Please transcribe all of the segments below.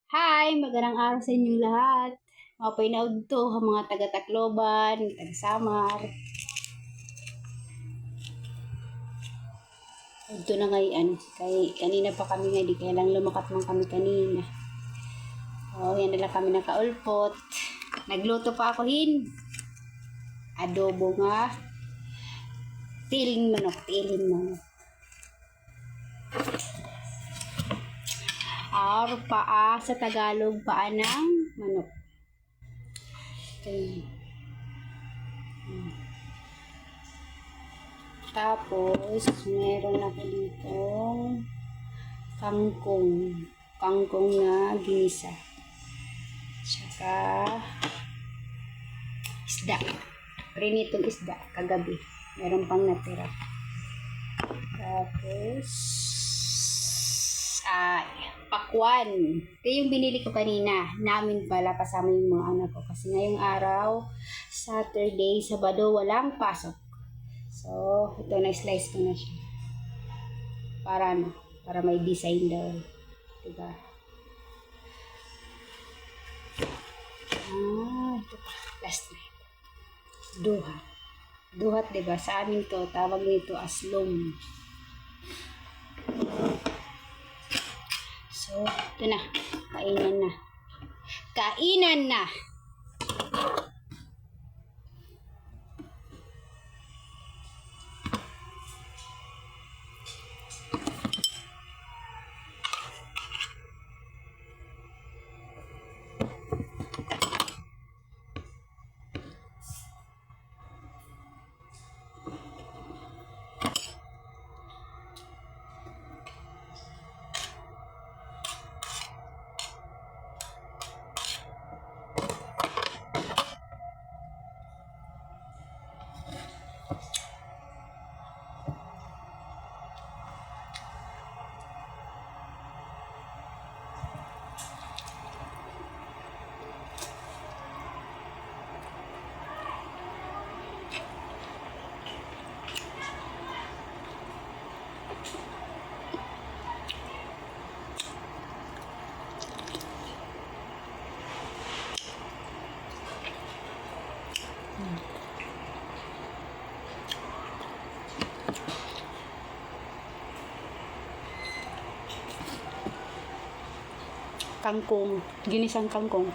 Hi! Magandang araw sa inyong lahat. Mapay na to, mga taga-Tacloban, taga-Samar. Udto na ngayon. Kay kanina pa kami nga, di kaya lang lumakat man kami kanina. Yan na lang kami nakaulpot. Nagluto pa ako adobo nga. Tiling manok. Paa sa Tagalog, paa ng manok. Okay. Tapos, meron ako dito kangkong na ginisa. Tsaka isda. Prinitong isda kagabi. Meron pang natira. Tapos pakwan. Ito yung binili ko kanina. Namin pala kasama yung mga anak ko. Kasi ngayong araw, Saturday, Sabado, walang pasok. So, ito na-slice ko na siya. Para may design daw. Diba? Ito pa. Last na. Duhat, diba? Sa amin to, tawag nito aslom. So, ito na. Kainan na. Kangkong, ginisang kangkong.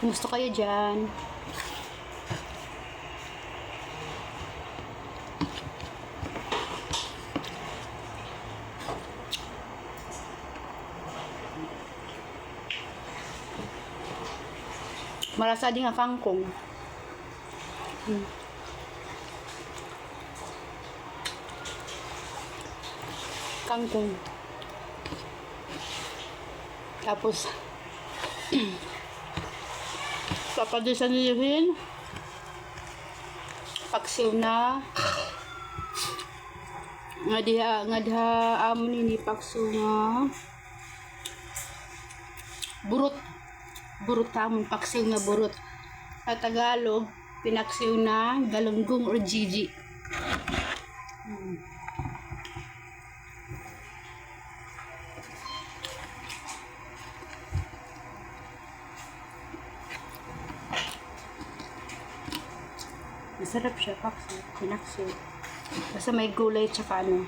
Kumusta kayo dyan? Marasa din nga kangkong. Kangkong. Tapos papadisan niyuhin paksiw na nga diha amon ini paksiw nga burot tamon paksiw nga burot sa Tagalog pinaksiw na galunggong or jiji. Masarap siya, paksiw, pinaksiw. Basta may gulay tsaka ano.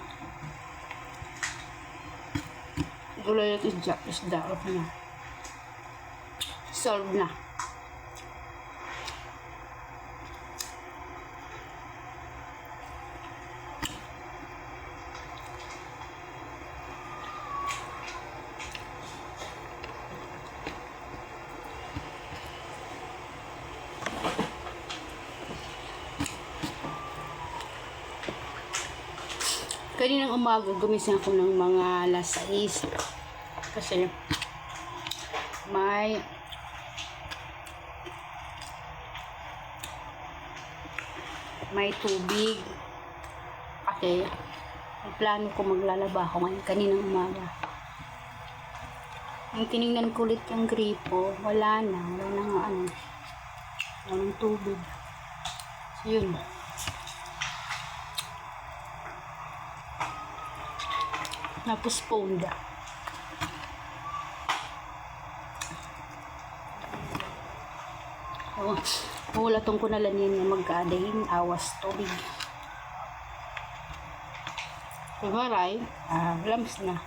Gulay at isda. Okay na. Solve na. Kaninang umaga, gumising ako ng mga alas 6. Kasi may tubig. Kasi ang plano ko maglalaba ako ngayon kaninang umaga. Ang tinignan ko ulit yung gripo, wala na nga walang tubig. So yun. Na-postponed. Hulatong ko na lang yun na magkadahin awas tubig. Kumaray, lams na.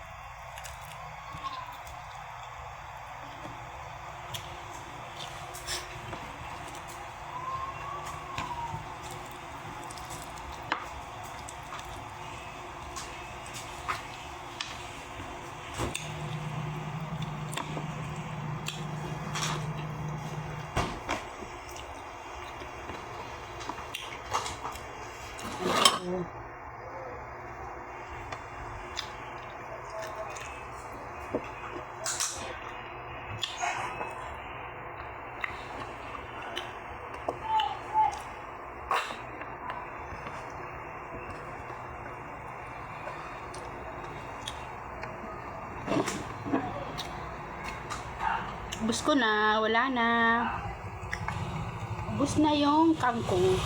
Ubus ko na, wala na. Ubus na yung kangkong.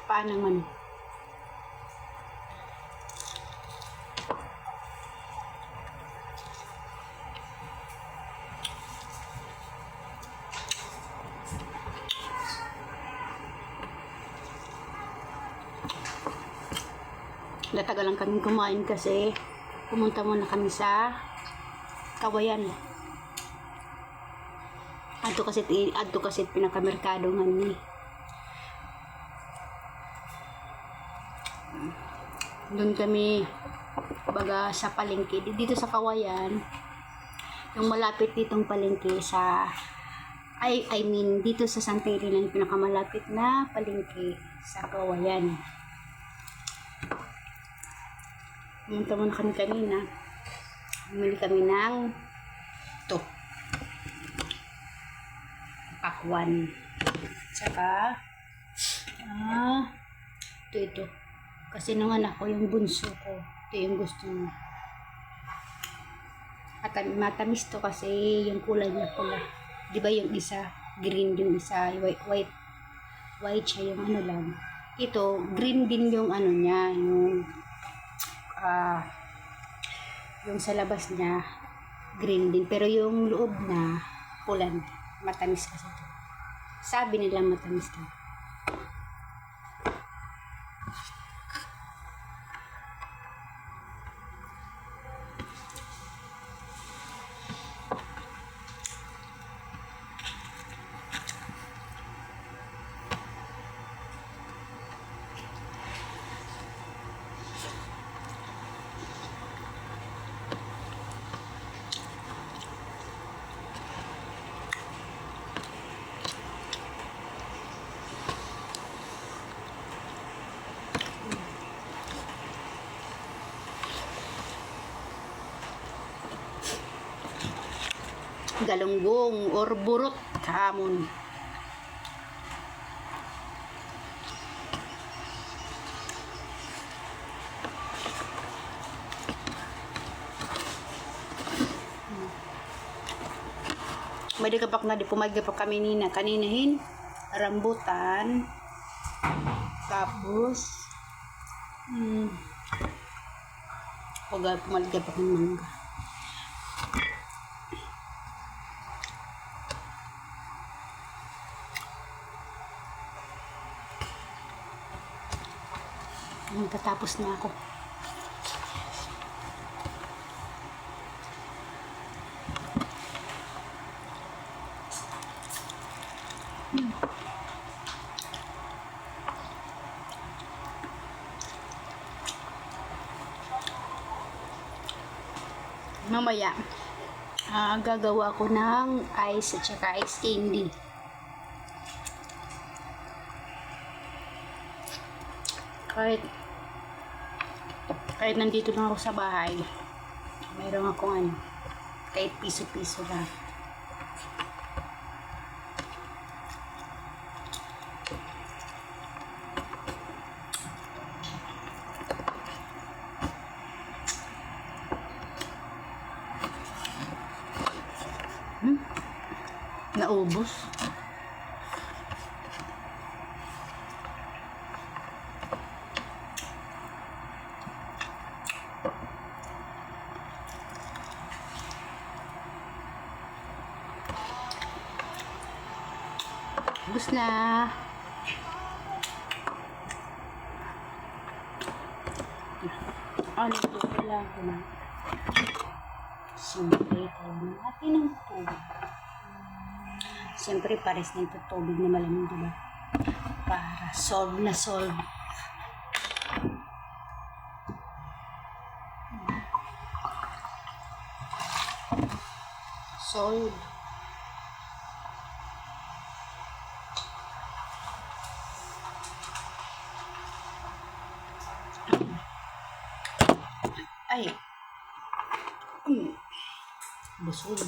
Paano naman? Natagal lang kami kumain kasi pumunta muna kami sa Kawayan. Adto kasi pinakamerkado nga ni. Doon kami baga sa palengke dito sa Kawayan. Yung malapit ditong palengke sa I mean dito sa Santa Elena, yung pinakamalapit na palengke sa Kawayan. Pumunta muna kami kanina. Bumili kami ng pakwan. Tsaka ito. Kasi nung anak ko, yung bunso ko, ito yung gusto niya. At matamis to kasi yung kulay niya pula. Di ba yung isa green, yung isa white siya, yung ano lang. Ito green din yung ano niya, yung sa labas niya green din, pero yung loob na pulan. Matamis kasi ito. Sabi nila matamis to. Galunggong or burot hamon. May dikapak na di pumagapak kami kaninahin rambutan, tapos pumagapak ng mangga. Natatapos na ako. Mamaya, gagawa ko ng ice at saka ice candy. Kahit nandito lang ako sa bahay, mayroon akong kahit piso-piso lang. Naubos. Ubos na. Ito lang ko na. Siyempre, tayo natin ng tubig. Siyempre, pares na ito tubig na malamig, diba? Para solve na solve. Solve. Ay. Busog.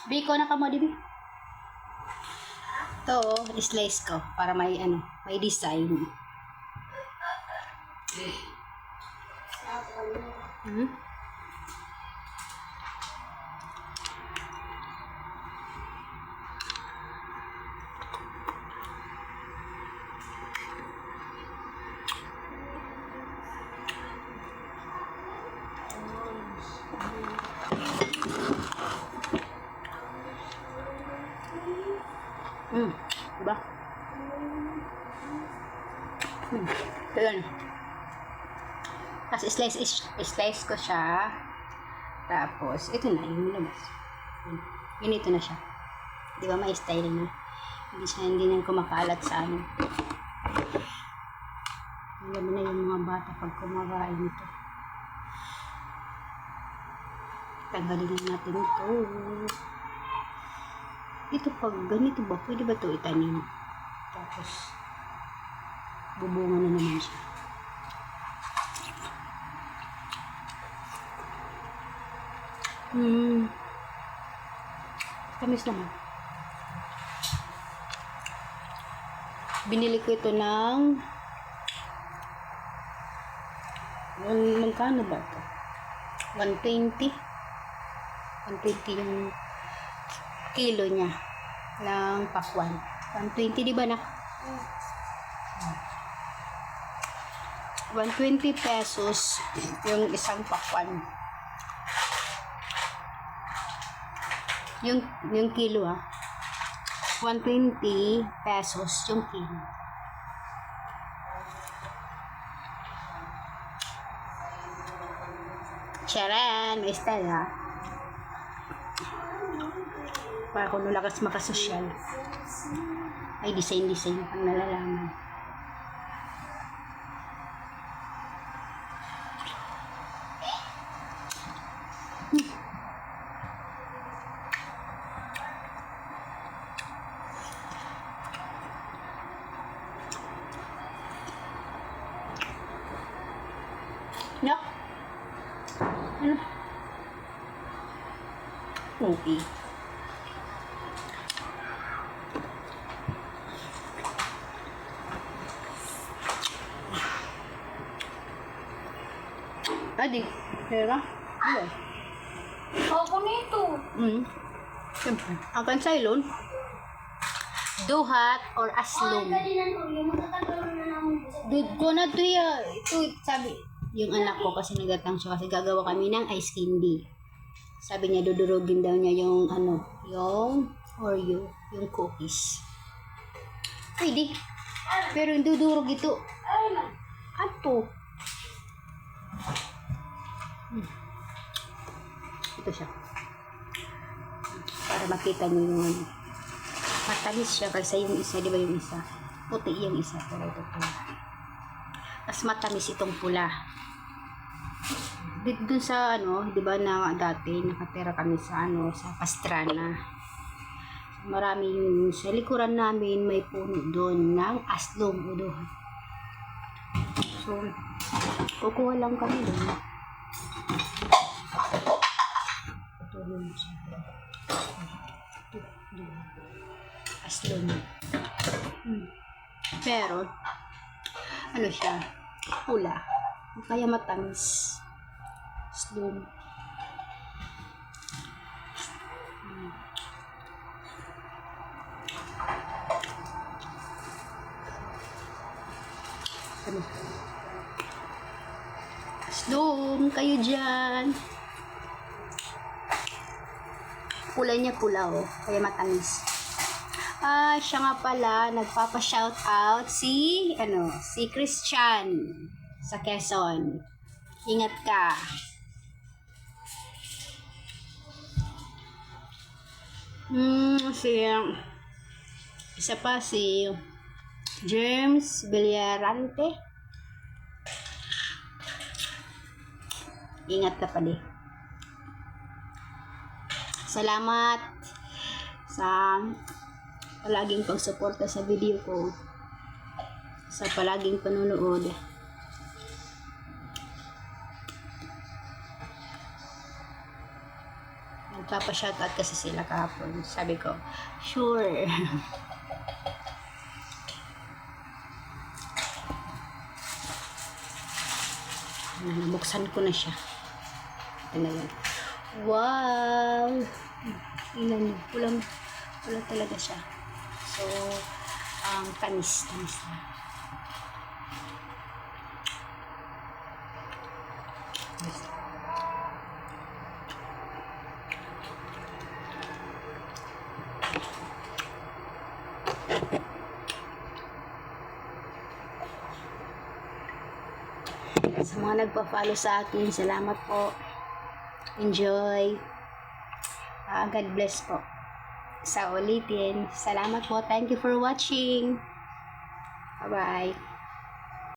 Biko na ka mo, dibi? Ito, slice ko para may may design. Diba? Ayan. Tapos slice ko siya. Tapos, ito na yung labas. Ganito na siya. Diba, may style na. Hindi na kumakalat sa alam mo na yung mga bata pag kumakain ito. Tanggalin natin ito. Ito pag ganito ba, pwede ba ito itanim? Tapos, bubunga na naman siya. Tamis naman. Binili ko ito ng magkano ba ito? 120 yung kilo niya ng pakwan. 120, di ba na? 120 pesos yung isang pakwan. Yung kilo 120 pesos yung kilo. Charan, may style para kung lakas makasosyal. Ay, design ang nalalaman. No? Ano? Okay. Adi, pera? Iya. Ako nito. Siyempre. Ang kansaylon, duhat or aslong. Dudko na to ya. Ito, sabi, yung anak ko kasi nagatang siya kasi gagawa kami ng ice candy. Sabi niya, dudurugin daw niya yung yung Oreo, yung cookies. Pwede. Pero yung dudurog ito. Ato. Ito siya. Para makita niyo yung ano. Matamis siya kasi yung isa, di ba yung isa? Puti yung isa, pero ito pula. Mas matamis itong pula. Dito dun sa ano, di ba na dati nakatira kami sa ano, sa Pastrana. Marami yung sa likuran namin may puno doon ng aslong udo. So, kukuha lang kami doon. Ito yun siya. Aslong. Pero, ano siya, pula. Kaya matamis. Aslong. Ano? Aslong, kayo dyan. Kulay niya pula, oh. Kaya matamis. Siya nga pala, nagpapa-shout out si Christian sa Quezon. Ingat ka. Isa pa si James Villarante. Ingat ka pa din. Salamat sa palaging pagsuporta sa video ko, sa palaging panonood. Nagpapa-shoutout kasi sila kahapon. Sabi ko, sure. Nabuksan ko na siya. Ito na yan. Wow! Tingnan niyo. Pula talaga siya. So, tamis na. Sa mga nagpa-follow sa akin, salamat po. Enjoy. God bless po. Sa ulitin. Salamat po. Thank you for watching. Bye-bye.